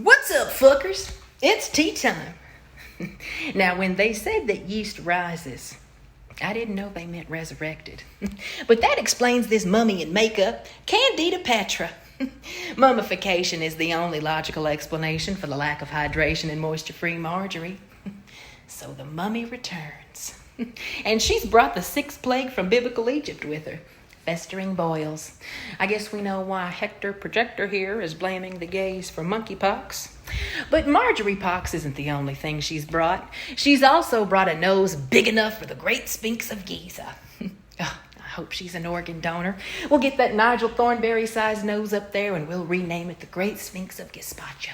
What's up, fuckers? It's tea time. Now, when they said that yeast rises, I didn't know they meant resurrected. But that explains this mummy in makeup, Candida Petra. Mummification is the only logical explanation for the lack of hydration in moisture-free Marjorie. So the mummy returns. And she's brought the sixth plague from biblical Egypt with her. Festering boils. I guess we know why Hector Projector here is blaming the gays for monkeypox. But Marjorie Pox isn't the only thing she's brought. She's also brought a nose big enough for the Great Sphinx of Giza. Oh, I hope she's an organ donor. We'll get that Nigel Thornberry-sized nose up there and we'll rename it the Great Sphinx of Gazpacho.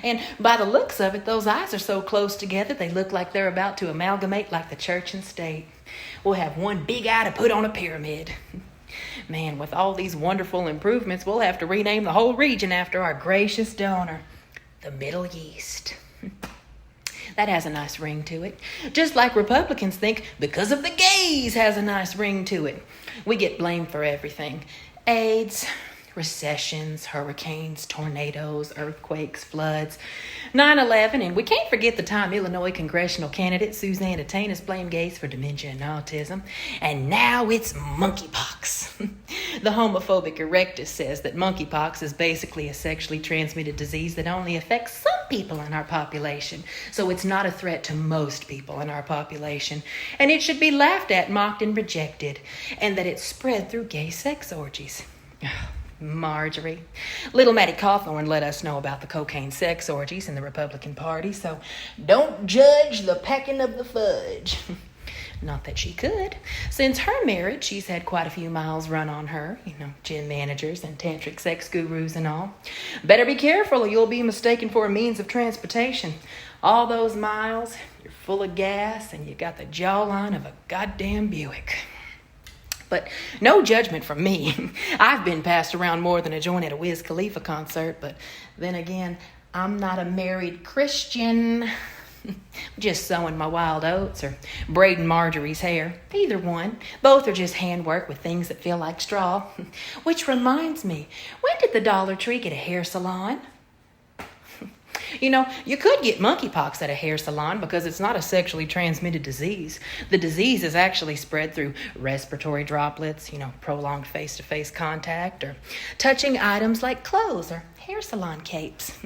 And by the looks of it, those eyes are so close together they look like they're about to amalgamate like the church and state. We'll have one big eye to put on a pyramid. Man, with all these wonderful improvements, we'll have to rename the whole region after our gracious donor, the Middle East. That has a nice ring to it. Just like Republicans think because of the gays has a nice ring to it. We get blamed for everything. AIDS, recessions, hurricanes, tornadoes, earthquakes, floods, 9/11, and we can't forget the time Illinois congressional candidate Susanna Tanis blamed gays for dementia and autism. And now it's monkeypox. The homophobic Erectus says that monkeypox is basically a sexually transmitted disease that only affects some people in our population, so it's not a threat to most people in our population, and it should be laughed at, mocked, and rejected, and that it's spread through gay sex orgies. Marjorie. Little Matty Cawthorn let us know about the cocaine sex orgies in the Republican Party, so don't judge the packing of the fudge. Not that she could. Since her marriage, she's had quite a few miles run on her, gym managers and tantric sex gurus and all. Better be careful or you'll be mistaken for a means of transportation. All those miles, you're full of gas and you got the jawline of a goddamn Buick. But no judgment from me. I've been passed around more than a joint at a Wiz Khalifa concert, but then again, I'm not a married Christian. Just sowing my wild oats or braiding Marjorie's hair. Either one. Both are just handwork with things that feel like straw. Which reminds me, when did the Dollar Tree get a hair salon? You could get monkeypox at a hair salon because it's not a sexually transmitted disease. The disease is actually spread through respiratory droplets, prolonged face-to-face contact, or touching items like clothes or hair salon capes.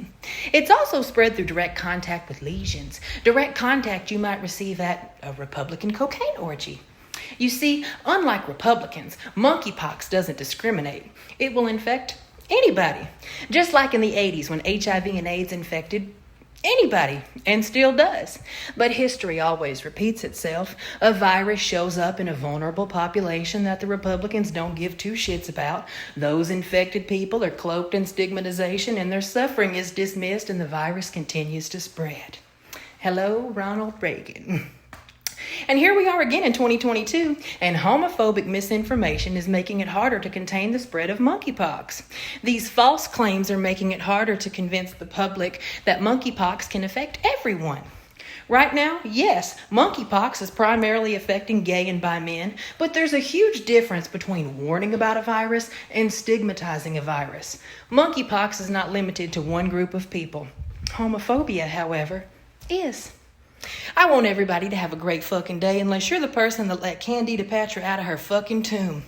It's also spread through direct contact with lesions. Direct contact you might receive at a Republican cocaine orgy. You see, unlike Republicans, monkeypox doesn't discriminate. It will infect anybody. Just like in the 80s when HIV and AIDS infected anybody, and still does. But history always repeats itself. A virus shows up in a vulnerable population that the Republicans don't give two shits about. Those infected people are cloaked in stigmatization and their suffering is dismissed and the virus continues to spread. Hello, Ronald Reagan. And here we are again in 2022, and homophobic misinformation is making it harder to contain the spread of monkeypox. These false claims are making it harder to convince the public that monkeypox can affect everyone. Right now, yes, monkeypox is primarily affecting gay and bi men, but there's a huge difference between warning about a virus and stigmatizing a virus. Monkeypox is not limited to one group of people. Homophobia, however, is. I want everybody to have a great fucking day unless you're the person that let Candida Petra out of her fucking tomb.